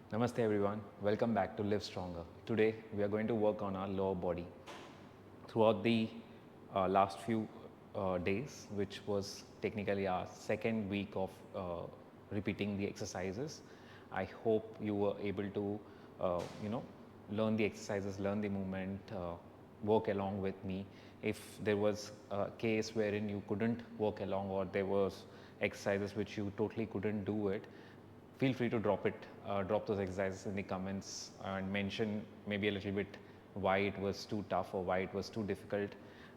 Namaste everyone, welcome back to LiveStronger. Today we are going to work on our lower body. Throughout the last few days, which was technically our second week of repeating the exercises, I hope you were able to, learn the exercises, learn the movement, work along with me. If there was a case wherein you couldn't work along or there was exercises which you totally couldn't do it, feel free to drop those exercises in the comments and mention maybe a little bit why it was too tough or why it was too difficult,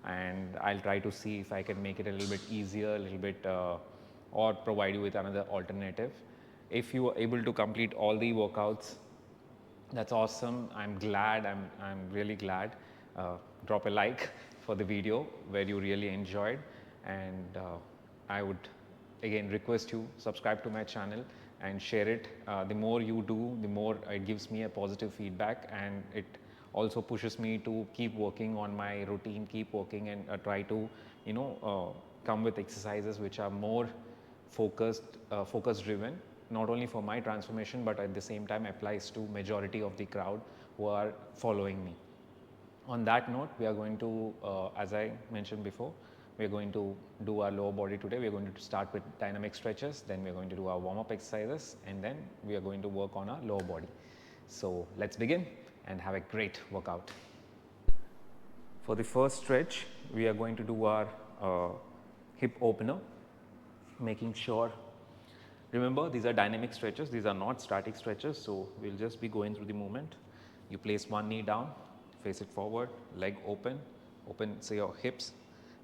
and I'll try to see if I can make it a little bit easier, a little bit or provide you with another alternative. If you are able to complete all the workouts, that's awesome. I'm glad. I'm really glad. Drop a like for the video where you really enjoyed, and I would again request you subscribe to my channel and share it. The more you do, the more it gives me a positive feedback, and it also pushes me to keep working on my routine, keep working, and try to come with exercises which are more focus driven, not only for my transformation but at the same time applies to majority of the crowd who are following me. On that note, we are going to, as I mentioned before, we are going to do our lower body today. We are going to start with dynamic stretches, then we are going to do our warm up exercises, and then we are going to work on our lower body. So let's begin and have a great workout. For the first stretch, we are going to do our hip opener, making sure, remember these are dynamic stretches, these are not static stretches, so we'll just be going through the movement. You place one knee down, face it forward, leg open, say your hips,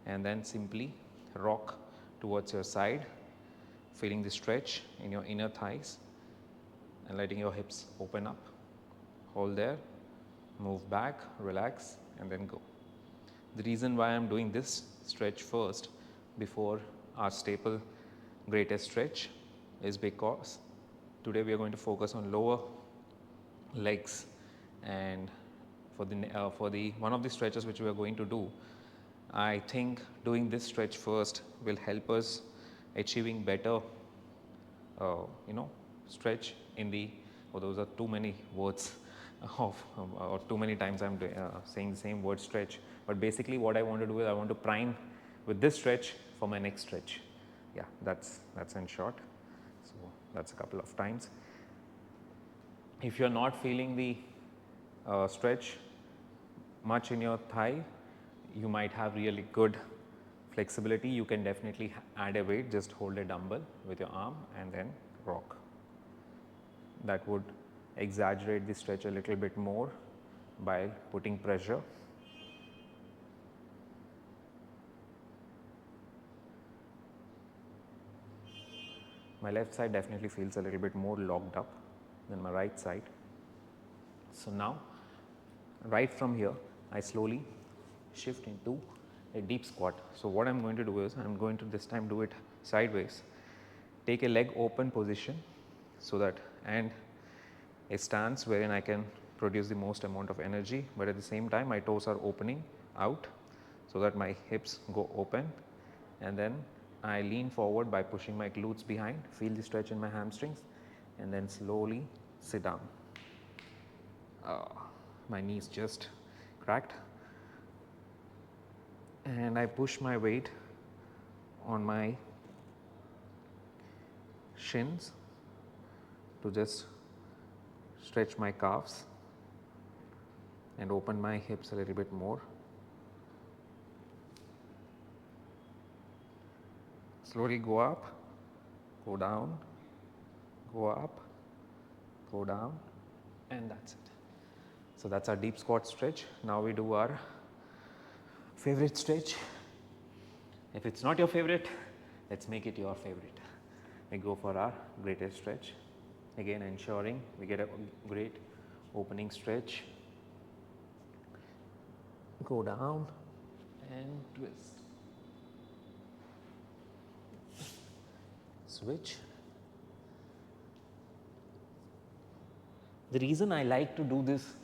and then simply rock towards your side, feeling the stretch in your inner thighs and letting your hips open up. Hold there, move back, relax, and then go. The reason why I'm doing this stretch first before our staple greatest stretch is because today we are going to focus on lower legs, and for the one of the stretches which we are going to do, I think doing this stretch first will help us achieving better stretch in the, or those are too many words of or too many times I'm saying the same word stretch, but basically what I want to do is I want to prime with this stretch for my next stretch. Yeah, that's in short. So that's a couple of times. If you're not feeling the stretch much in your thigh, you might have really good flexibility. You can definitely add a weight, just hold a dumbbell with your arm and then rock. That would exaggerate the stretch a little bit more by putting pressure. My left side definitely feels a little bit more locked up than my right side. So now, right from here, I slowly shift into a deep squat. So what I'm going to do is, I'm going to this time do it sideways. Take a leg open position, so that, and a stance wherein I can produce the most amount of energy, but at the same time my toes are opening out so that my hips go open, and then I lean forward by pushing my glutes behind, feel the stretch in my hamstrings, and then slowly sit down. My knees just cracked, and I push my weight on my shins to just stretch my calves and open my hips a little bit more. Slowly go up, go down, go up, go down, and that's it. So that's our deep squat stretch. Now we do our favorite stretch. If it's not your favorite, let's make it your favorite. We go for our greatest stretch. Again, ensuring we get a great opening stretch. Go down and twist. Switch. The reason I like to do this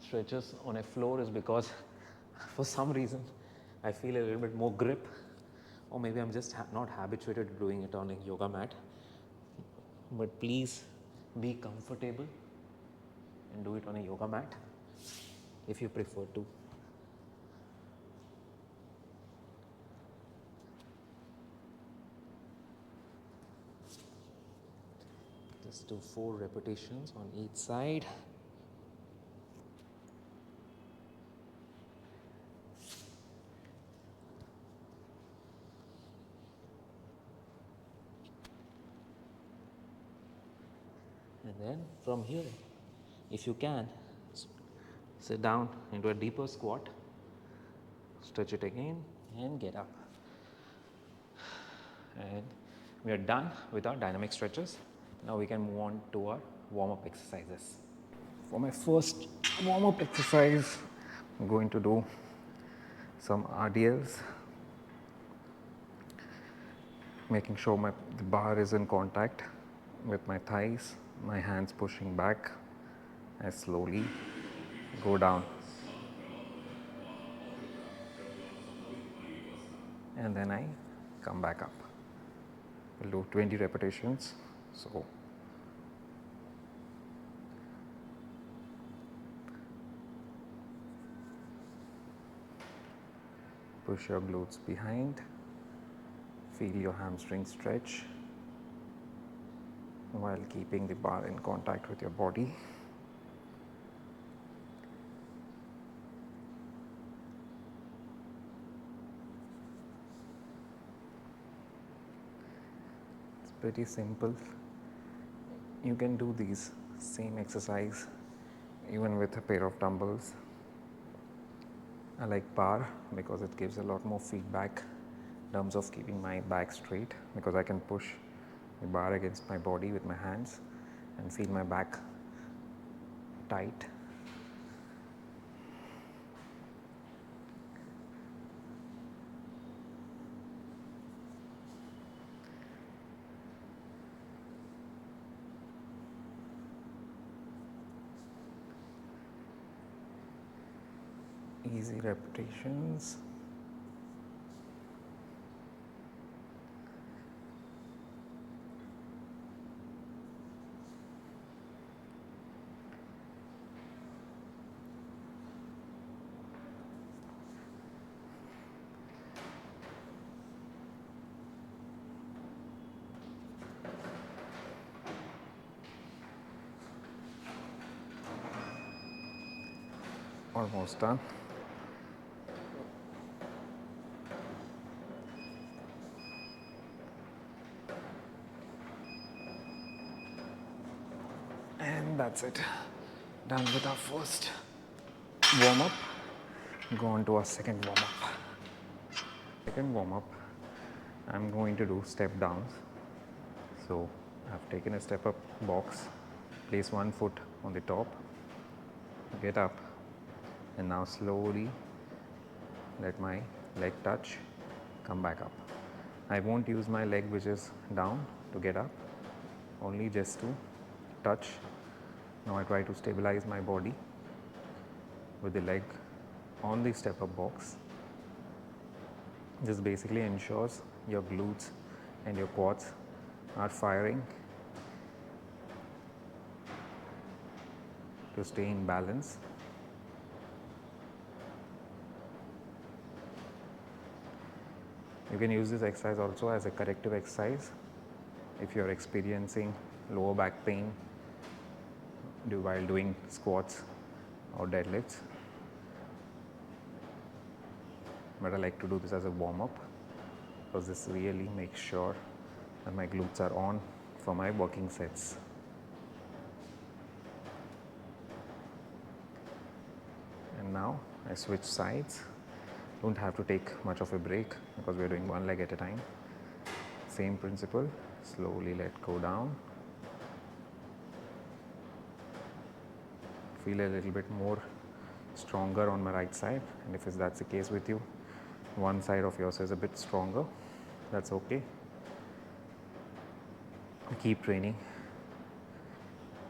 stretches on a floor is because for some reason I feel a little bit more grip, or maybe I'm just not habituated to doing it on a yoga mat. But please be comfortable and do it on a yoga mat if you prefer to. Just do 4 repetitions on each side. And then from here, if you can, sit down into a deeper squat, stretch it again and get up. And we are done with our dynamic stretches. Now we can move on to our warm-up exercises. For my first warm-up exercise, I'm going to do some RDLs, making sure the bar is in contact with my thighs, my hands pushing back. I slowly go down. And then I come back up. We'll do 20 repetitions. So push your glutes behind, feel your hamstrings stretch while keeping the bar in contact with your body. It's pretty simple. You can do these same exercise even with a pair of dumbbells. I like bar because it gives a lot more feedback in terms of keeping my back straight, because I can push the bar against my body with my hands and feel my back tight. Easy repetitions. Almost done. And that's it. Done with our first warm up. Go on to our second warm up. Second warm up, I'm going to do step downs. So I've taken a step up box, place one foot on the top, get up, and now slowly let my leg touch, come back up. I won't use my leg which is down to get up, only just to touch. Now I try to stabilize my body with the leg on the step up box. This basically ensures your glutes and your quads are firing to stay in balance. You can use this exercise also as a corrective exercise if you are experiencing lower back pain while doing squats or deadlifts. But I like to do this as a warm up because this really makes sure that my glutes are on for my working sets. And now I switch sides. Don't have to take much of a break because we are doing one leg at a time. Same principle, slowly let go down. Feel a little bit more stronger on my right side, and if that's the case with you, one side of yours is a bit stronger, that's okay. Keep training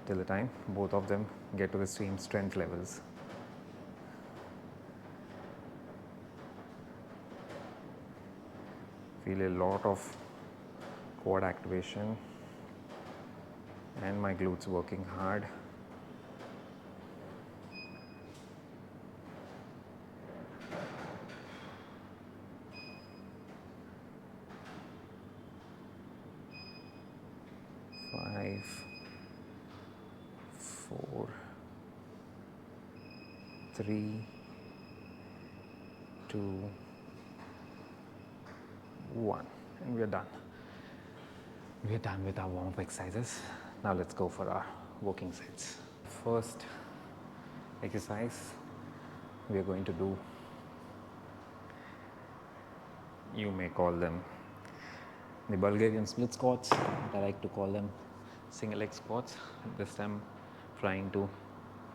till the time both of them get to the same strength levels. Feel a lot of quad activation and my glutes working hard. 4, 3, 2, 1, and we are done. We are done with our warm-up exercises. Now let's go for our working sets. First exercise we are going to do, you may call them the Bulgarian split squats, but I like to call them single leg squats. This time trying to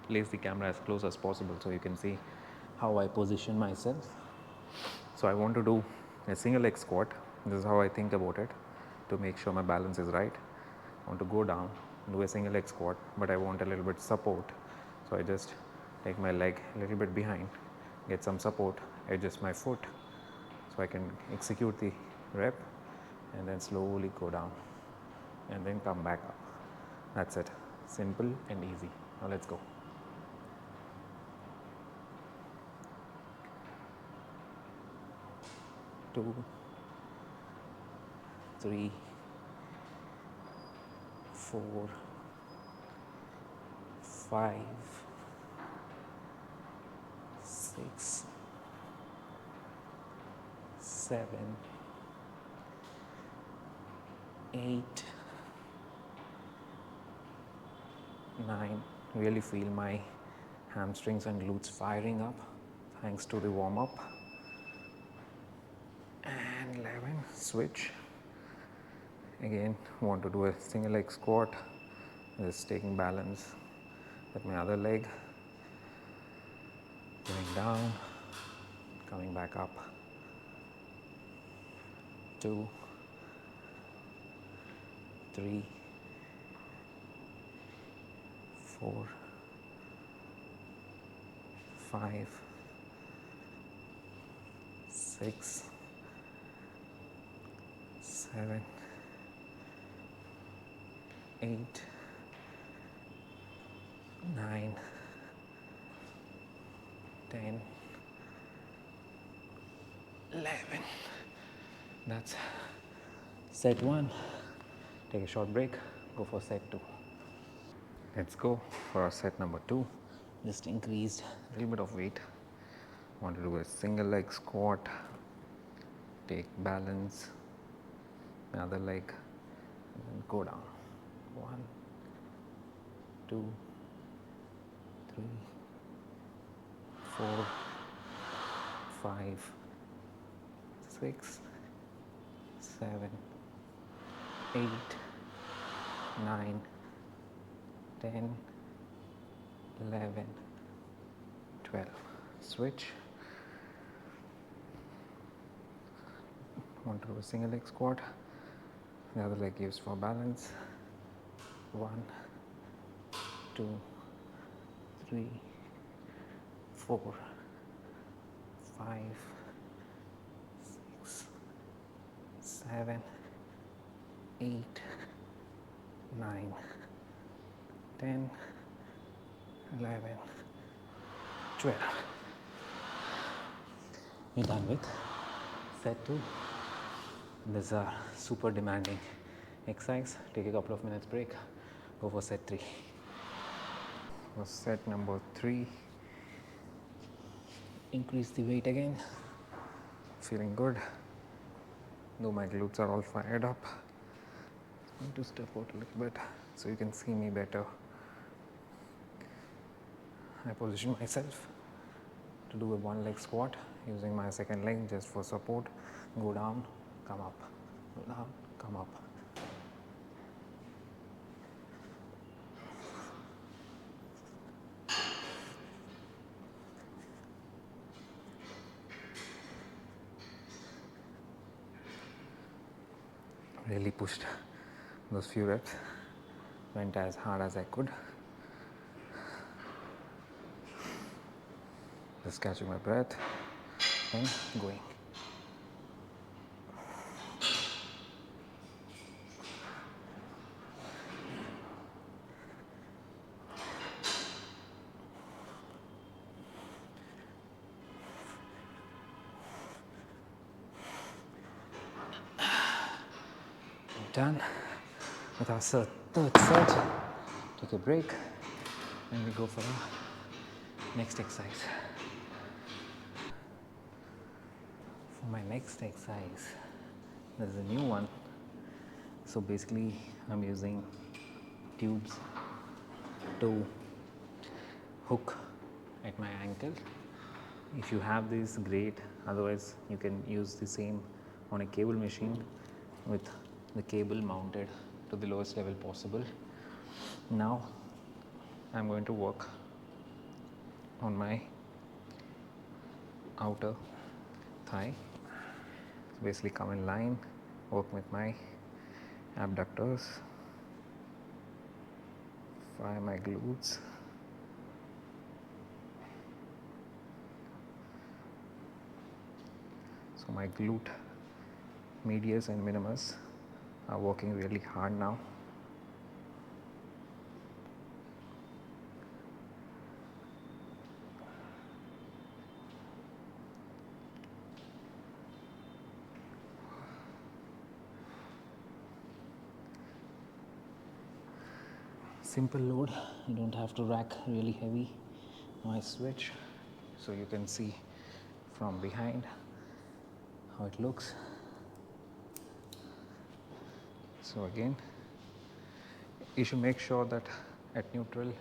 place the camera as close as possible so you can see how I position myself. So I want to do a single leg squat. This is how I think about it to make sure my balance is right. I want to go down, do a single leg squat, but I want a little bit support. So I just take my leg a little bit behind, get some support, adjust my foot so I can execute the rep and then slowly go down and then come back up. That's it. Simple and easy. Now let's go. 2, 3, 4, 5, 6, 7, 8, 9. Really feel my hamstrings and glutes firing up thanks to the warm up. And 11. Switch. Again, want to do a single leg squat, just taking balance with my other leg, going down, coming back up. 2, 3, 4, 5, 6, 7, 8, 9, 10, 11. That's set 1. Take a short break, go for set 2. Let's go for our set number 2. Just increased a little bit of weight. Want to do a single leg squat, take balance, another leg, and then go down. 1, 2, 3, 4, 5, 6, 7, 8, 9, 10, 11, 12. Switch. Want to do a single leg squat. The other leg gives for balance. 1, 2, 3, 4, 5, 6, 7, 8, 9, 10, 11, 12. We're done with set 2. This is a super demanding exercise. Take a couple of minutes break, go for set 3. For set number 3, increase the weight again. Feeling good, though my glutes are all fired up. I'm going to step out a little bit so you can see me better. I position myself to do a one leg squat using my second leg just for support. Go down, come up, go down, come up. Really pushed those few reps, went as hard as I could. Just catching my breath and going. Done with our third set. Take a break. and we go for our next exercise. For my next exercise, there is a new one. So basically I'm using tubes to hook at my ankle. If you have this, great, otherwise you can use the same on a cable machine with the cable mounted to the lowest level possible. Now I'm going to work on my outer thigh. So basically come in line, work with my abductors, fire my glutes, so my glute medius and minimus are working really hard now. Simple load, you don't have to rack really heavy. Now I switch so you can see from behind how it looks. So again, you should make sure that at neutral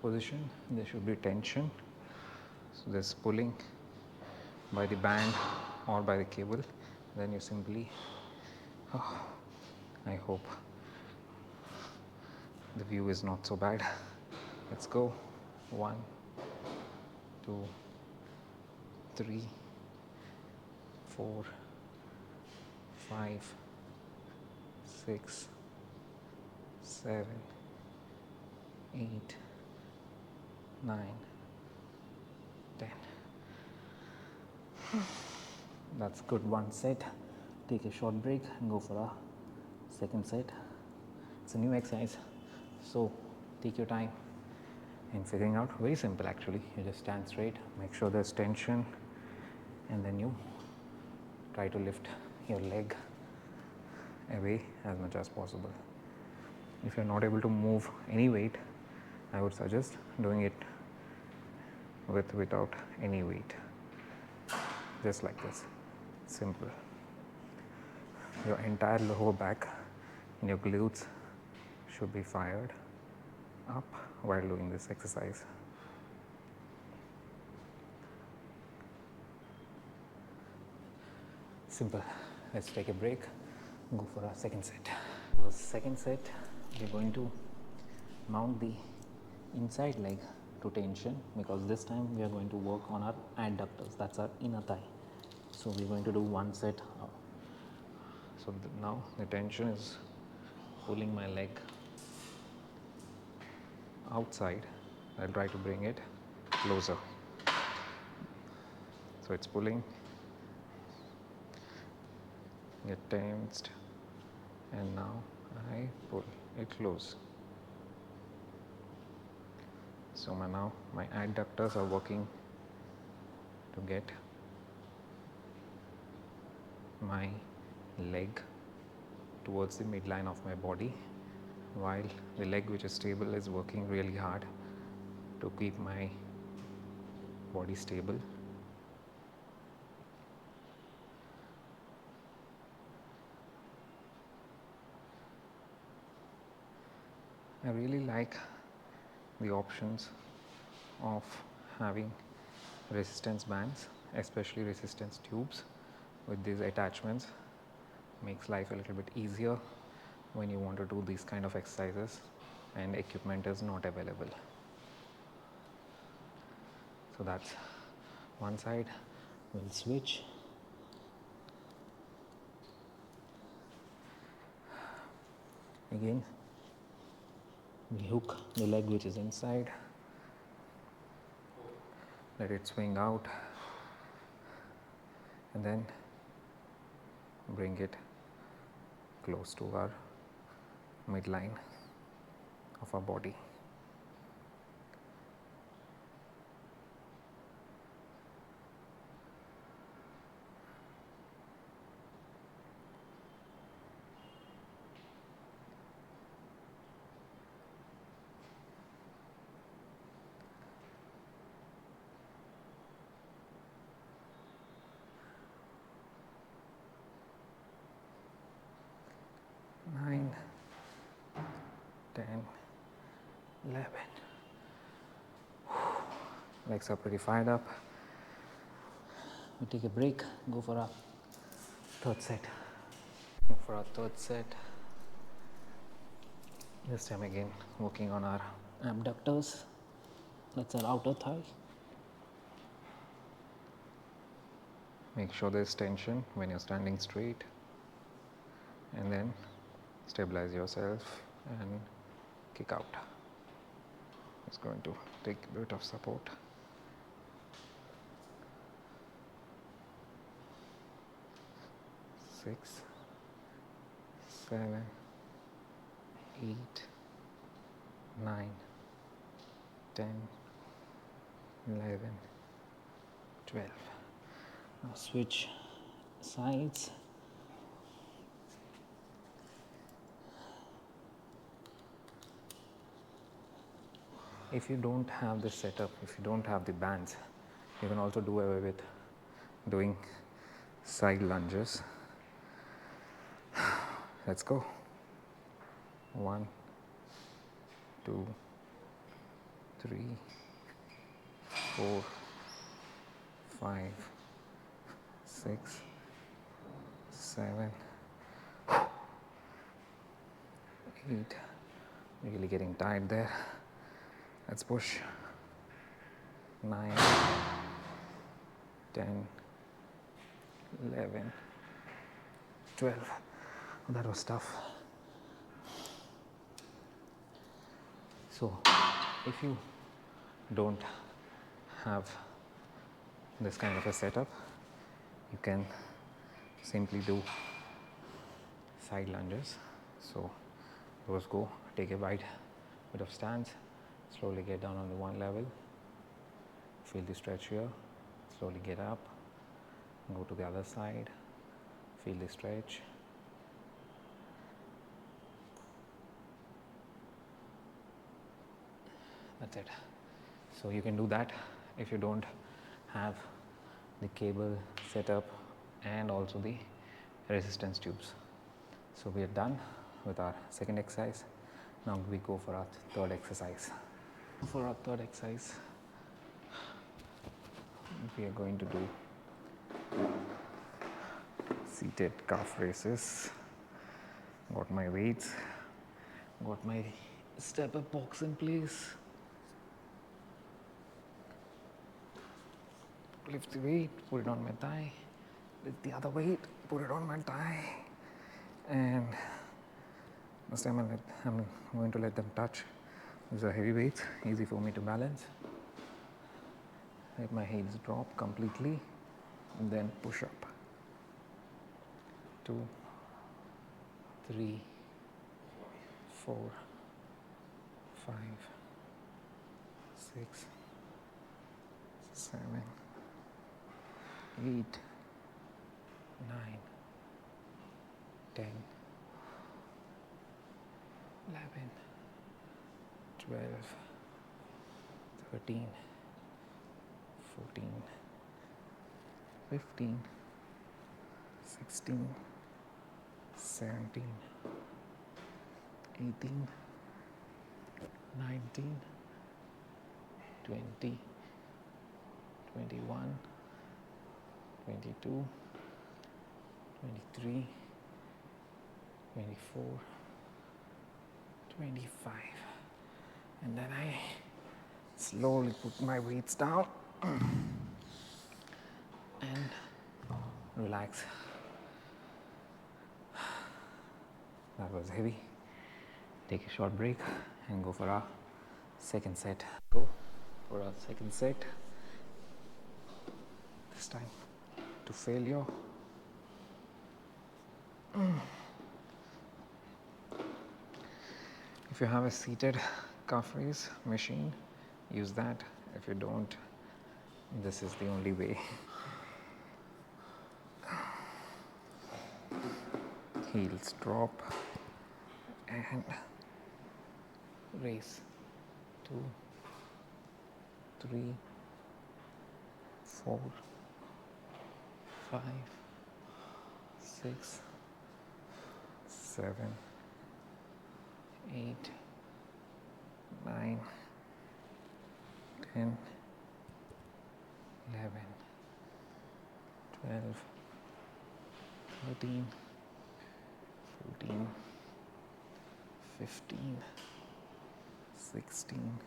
position there should be tension. So there's pulling by the band or by the cable, then you simply, I hope the view is not so bad. Let's go. 1, 2, 3, 4, 5, 6, 7, 8, 9, 10. That's good. One set. Take a short break and go for a second set. It's a new exercise, so take your time in figuring out. Very simple actually. You just stand straight, make sure there's tension, and then you try to lift your leg away as much as possible. If you're not able to move any weight, I would suggest doing it without any weight, just like this. Simple. Your entire lower back and your glutes should be fired up while doing this exercise. Simple. Let's take a break, go for our second set. For the second set, we're going to mount the inside leg to tension, because this time we are going to work on our adductors, that's our inner thigh. So we're going to do one set. So now the tension is pulling my leg outside. I'll try to bring it closer. So it's pulling, get tensed, and now I pull it close. So now my adductors are working to get my leg towards the midline of my body, while the leg which is stable is working really hard to keep my body stable. I really like the options of having resistance bands, especially resistance tubes with these attachments. Makes life a little bit easier when you want to do these kind of exercises and equipment is not available. So that's one side. We'll switch. Again, we hook the leg which is inside, let it swing out, and then bring it close to our midline of our body. 10, 11. Legs are pretty fired up. We take a break, go for our third set. Go for our third set. This time again, working on our abductors. That's our outer thigh. Make sure there's tension when you're standing straight, and then stabilize yourself and kick out. It's going to take a bit of support. 6, 7, 8, 9, 10, 11, 12. Now switch sides. If you don't have this setup, if you don't have the bands, you can also do away with doing side lunges. Let's go. 1, 2, 3, 4, 5, 6, 7, 8. Really getting tired there. Let's push. 9, 10, 11, 12. Oh, that was tough. So, if you don't have this kind of a setup, you can simply do side lunges. So, those go, take a bit of stance, slowly get down on the one level, feel the stretch here, slowly get up, go to the other side, feel the stretch. That's it. So you can do that if you don't have the cable setup and also the resistance tubes. So we are done with our second exercise. Now we go for our third exercise. For our third exercise, we are going to do seated calf raises. Got my weights, got my step up box in place. Lift the weight, put it on my thigh. Lift the other weight, put it on my thigh. And this time I'm going to let them touch. These are heavy weights, easy for me to balance. Let my heels drop completely and then push up. 2, 3, 4, 5, 6, 7, 8, 9, 10, 11, 12, 13, 14, 15, 16, 17, 18, 19, 20, 21, 22, 23, 24, 25. And then I slowly put my weights down and relax. That was heavy. Take a short break and go for our second set. Go for our second set. This time to failure. If you have a seated calf raise machine, use that. If you don't, this is the only way. Heels drop and raise. 2, 3, 4, 5, 6, 7, 8, 9, 10, 11, 12, 13, 14, 15, 16,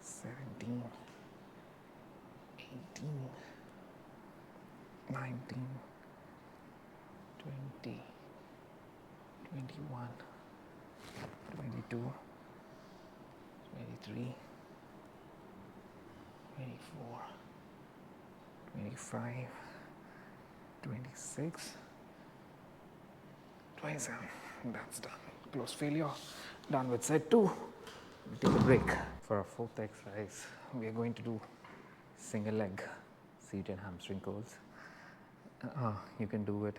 17, 18, 19, 20, 21, 22, 23, 24, 25, 26, 27. That's done. Close failure. Done with set 2. We'll take a break. For our fourth exercise, we are going to do single leg seated hamstring curls. You can do it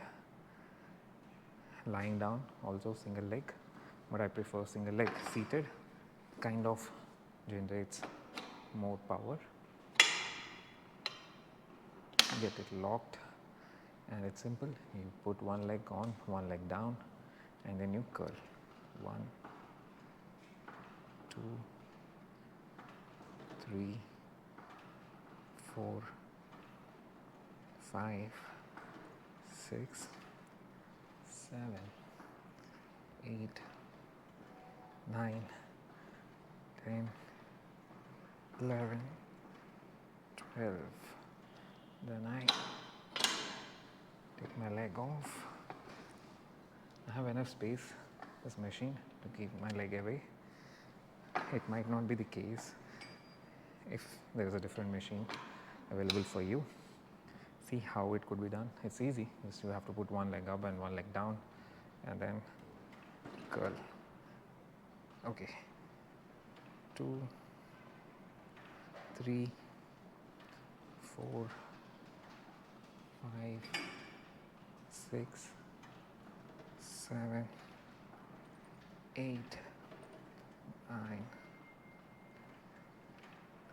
lying down, also single leg, but I prefer single leg seated. Kind of generates more power. Get it locked, and it's simple. You put one leg on, one leg down, and then you curl. 1, 2, 3, 4, 5, 6, 7, 8, 9, 10, 11, 12. Then I take my leg off. I have enough space, this machine, to keep my leg away. It might not be the case if there is a different machine available for you. See how it could be done. It's easy. Just you have to put one leg up and one leg down, and then curl. Okay. 2, 3, 4, 5, 6, 7, 8, 9,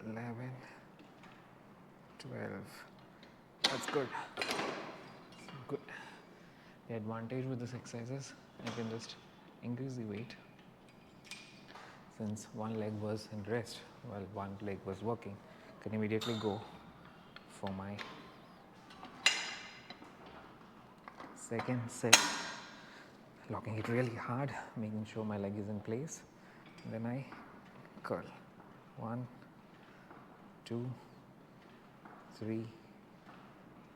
11, 12. That's good. Good. The advantage with this exercise is I can just increase the weight. Since one leg was in rest while one leg was working, I can immediately go for my second set, locking it really hard, making sure my leg is in place. Then I curl. 1, 2, 3,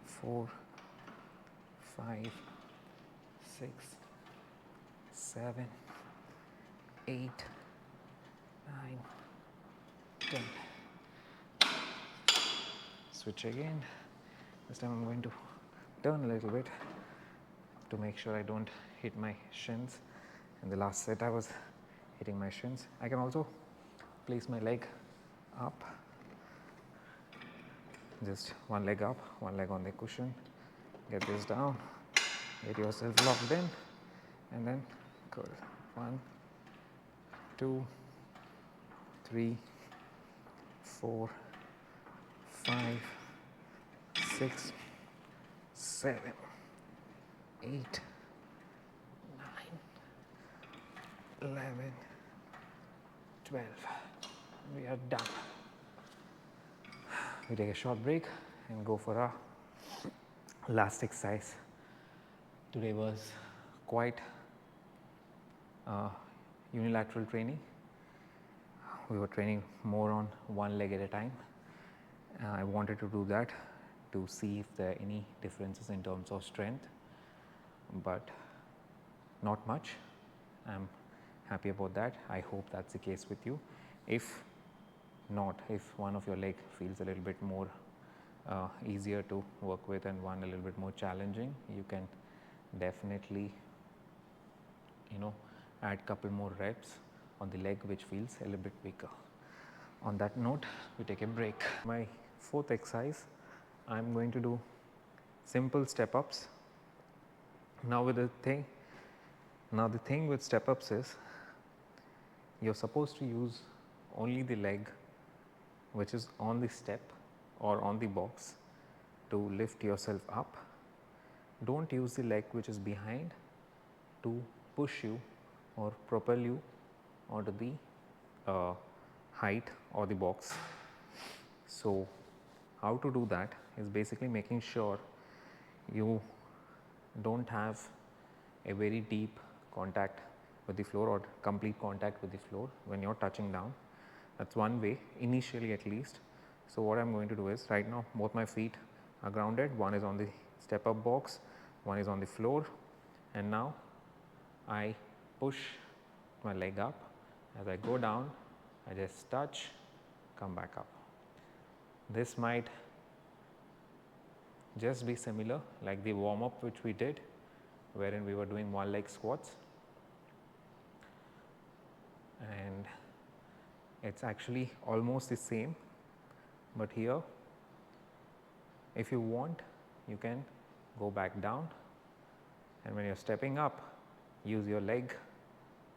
4, 5, 6, 7, 8, 9, 10. Switch again. This time I'm going to turn a little bit to make sure I don't hit my shins. In the last set I was hitting my shins. I can also place my leg up, just one leg up, one leg on the cushion. Get this down, get yourself locked in, and then curl. 1, 2, 3, 4, 5, 6, 7, 8, 9, 11, 12. We are done. We take a short break and go for our last exercise. Today was quite unilateral training. We were training more on one leg at a time. I wanted to do that to see if there are any differences in terms of strength, but not much. I'm happy about that. I hope that's the case with you. If not, if one of your leg feels a little bit more easier to work with and one a little bit more challenging, you can definitely add couple more reps on the leg which feels a little bit weaker. On that note, we take a break. My fourth exercise, I am going to do simple step ups. Now the thing with step ups is you are supposed to use only the leg which is on the step or on the box to lift yourself up. Don't use the leg which is behind to push you or propel you onto the height or the box. So how to do that is basically making sure you don't have a very deep contact with the floor or complete contact with the floor when you're touching down. That's one way, initially at least. So what I'm going to do is, right now both my feet are grounded, one is on the step up box, one is on the floor, and now I push my leg up. As I go down, I just touch, come back up. This might just be similar like the warm up which we did, wherein we were doing one leg squats, and it's actually almost the same, but here if you want you can go back down, and when you're stepping up use your leg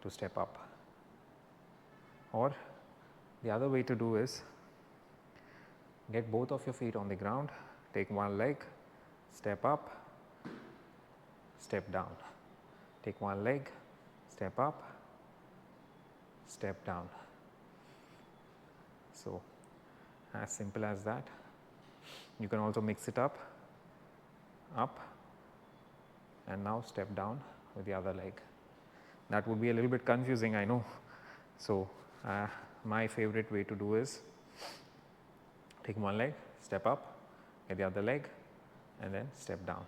to step up. Or the other way to do is get both of your feet on the ground, take one leg, step up, step down, take one leg, step up, step down. So as simple as that. You can also mix it up, and now step down with the other leg. That would be a little bit confusing, I know. So my favorite way to do is take one leg, step up, get the other leg, and then step down.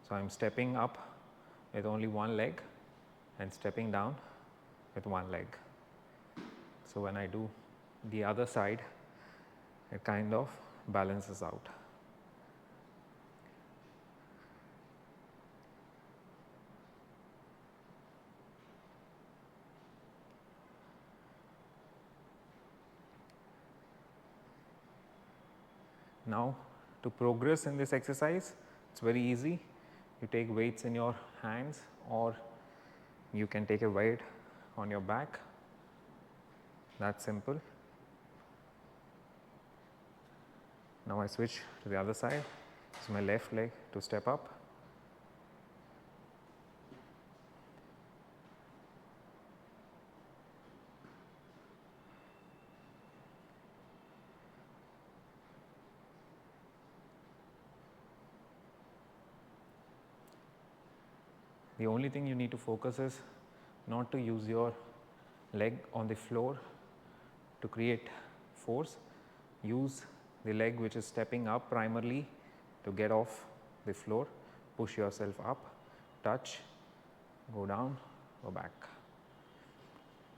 So I'm stepping up with only one leg and stepping down with one leg. So when I do the other side, it kind of balances out. Now to progress in this exercise, it's very easy. You take weights in your hands, or you can take a weight on your back. That's simple. Now I switch to the other side. So my left leg to step up. The only thing you need to focus is not to use your leg on the floor to create force. Use the leg which is stepping up primarily to get off the floor, push yourself up, touch, go down, go back.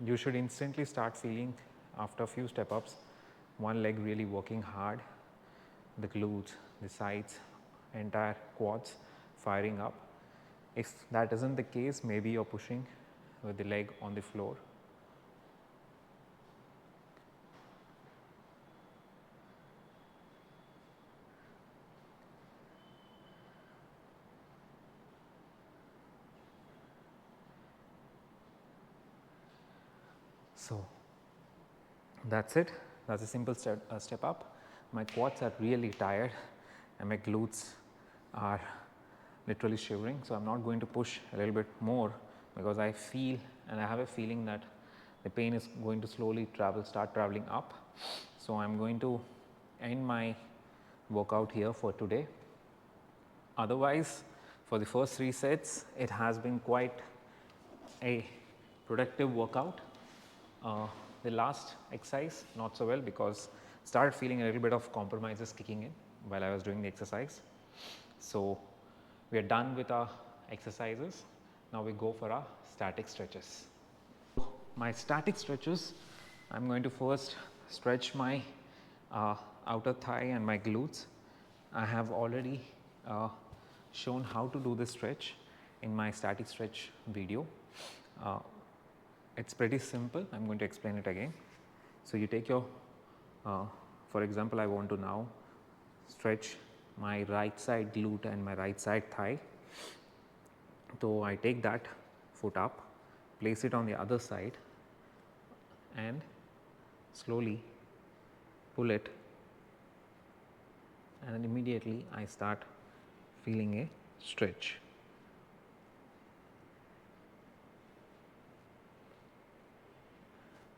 You should instantly start feeling after a few step ups one leg really working hard, the glutes, the sides, entire quads firing up. If that isn't the case, maybe you're pushing with the leg on the floor. So that's it. That's a simple step up. My quads are really tired and my glutes are literally shivering. So I'm not going to push a little bit more because I feel and I have a feeling that the pain is going to slowly start traveling up. So I'm going to end my workout here for today. Otherwise, for the first 3 sets, it has been quite a productive workout. The last exercise not so well because started feeling a little bit of compromises kicking in while I was doing the exercise. So we are done with our exercises. Now we go for our static stretches. My static stretches, I'm going to first stretch my outer thigh and my glutes. I have already shown how to do this stretch in my static stretch video. It's pretty simple. I'm going to explain it again. So you take your, for example, I want to now stretch my right side glute and my right side thigh. So I take that foot up, place it on the other side and slowly pull it, and then immediately I start feeling a stretch.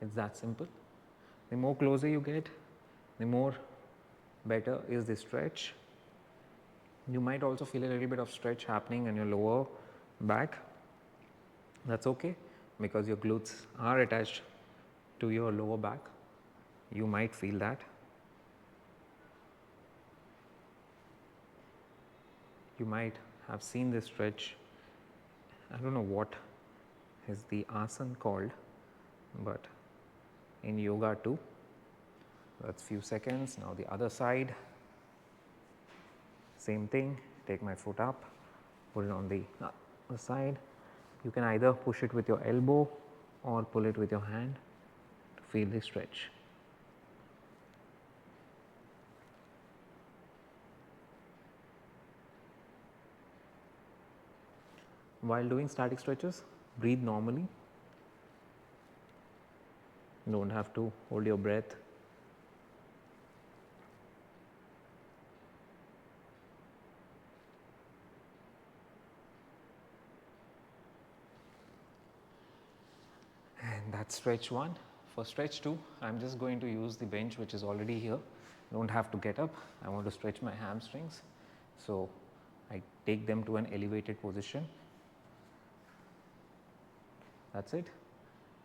It's that simple. The more closer you get, the more better is the stretch. You might also feel a little bit of stretch happening in your lower back. That's okay, because your glutes are attached to your lower back. You might feel that. You might have seen this stretch. I don't know what is the asana called, but in yoga too. That's few seconds. Now the other side, same thing. Take my foot up, put it on the other side. You can either push it with your elbow or pull it with your hand to feel the stretch. While doing static stretches, breathe normally. You don't have to hold your breath. And that's stretch 1. For stretch 2, I am just going to use the bench which is already here. You don't have to get up. I want to stretch my hamstrings. So I take them to an elevated position. That's it.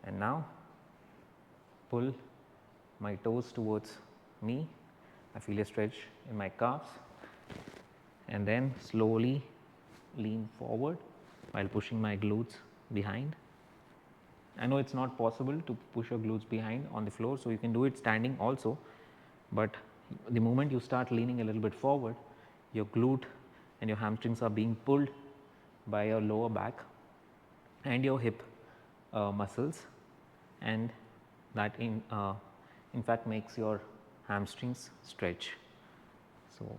And now pull my toes towards me. I feel a stretch in my calves, and then slowly lean forward while pushing my glutes behind. I know it's not possible to push your glutes behind on the floor, so you can do it standing also, but the moment you start leaning a little bit forward, your glute and your hamstrings are being pulled by your lower back and your hip muscles, and that in fact makes your hamstrings stretch. So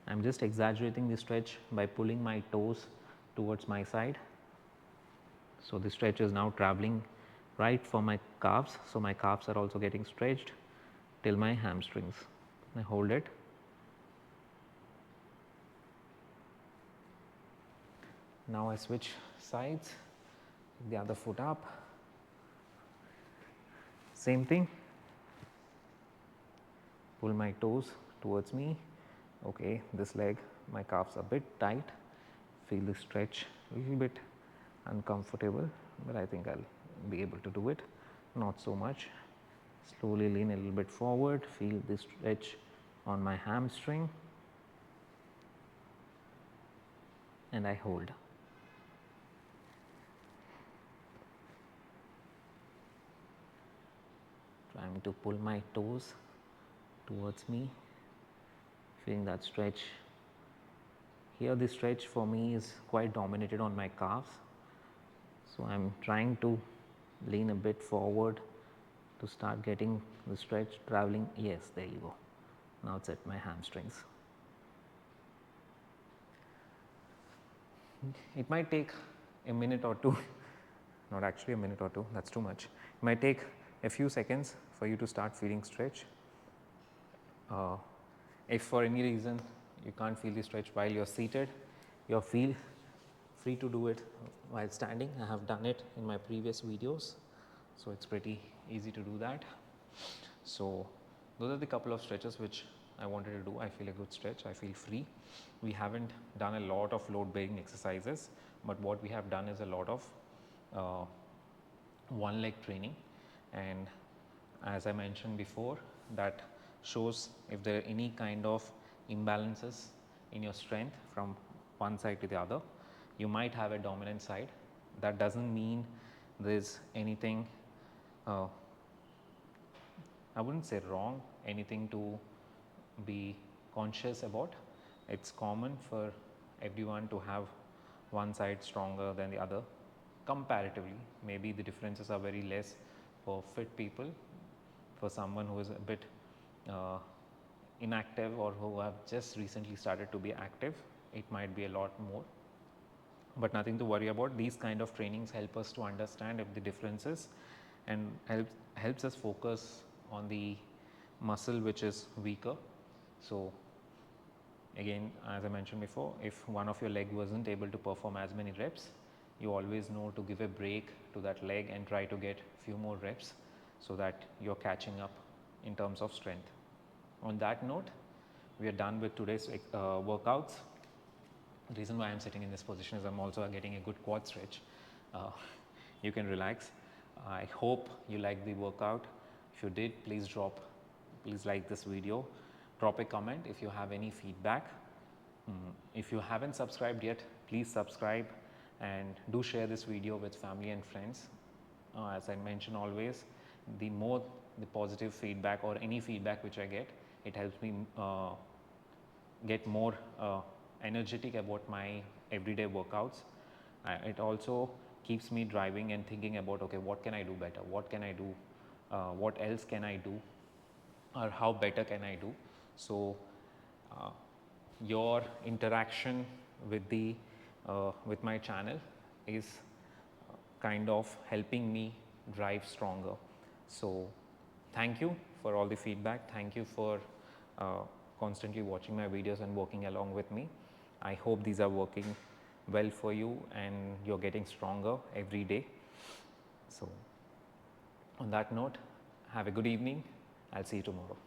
I am just exaggerating the stretch by pulling my toes towards my side. So the stretch is now traveling right for my calves. So my calves are also getting stretched till my hamstrings. I hold it. Now I switch sides, the other foot up. Same thing. Pull my toes towards me. Okay, this leg, my calves are a bit tight. Feel the stretch a little bit uncomfortable, but I think I'll be able to do it. Not so much. Slowly lean a little bit forward. Feel the stretch on my hamstring, and I hold. Trying to pull my toes towards me, feeling that stretch. Here the stretch for me is quite dominated on my calves, so I am trying to lean a bit forward to start getting the stretch traveling. Yes, there you go. Now it's at my hamstrings. It might take a minute or two, not actually a minute or two, that's too much. It might take a few seconds for you to start feeling stretch. If for any reason you can't feel the stretch while you're seated, you're feel free to do it while standing. I have done it in my previous videos, so it's pretty easy to do that. So those are the couple of stretches which I wanted to do. I feel a good stretch, I feel free. We haven't done a lot of load bearing exercises, but what we have done is a lot of one leg training, and as I mentioned before, that shows if there are any kind of imbalances in your strength from one side to the other. You might have a dominant side. That doesn't mean there's anything, I wouldn't say wrong, anything to be conscious about. It's common for everyone to have one side stronger than the other comparatively. Maybe the differences are very less for fit people. For someone who is a bit inactive or who have just recently started to be active, it might be a lot more, but nothing to worry about. These kind of trainings help us to understand if the differences, and helps us focus on the muscle which is weaker. So again, as I mentioned before, if one of your leg wasn't able to perform as many reps, you always know to give a break to that leg and try to get few more reps. so that you're catching up in terms of strength. On that note, we are done with today's workouts. The reason why I'm sitting in this position is I'm also getting a good quad stretch. You can relax. I hope you liked the workout. If you did, please like this video. Drop a comment if you have any feedback. If you haven't subscribed yet, please subscribe and do share this video with family and friends. As I mention always, the more the positive feedback or any feedback which I get, it helps me get more energetic about my everyday workouts. It also keeps me driving and thinking about, okay, what can I do better? What can I do? What else can I do? Or how better can I do? So your interaction with the with my channel is kind of helping me drive stronger. So thank you for all the feedback. Thank you for constantly watching my videos and working along with me. I hope these are working well for you and you're getting stronger every day. So on that note, have a good evening. I'll see you tomorrow.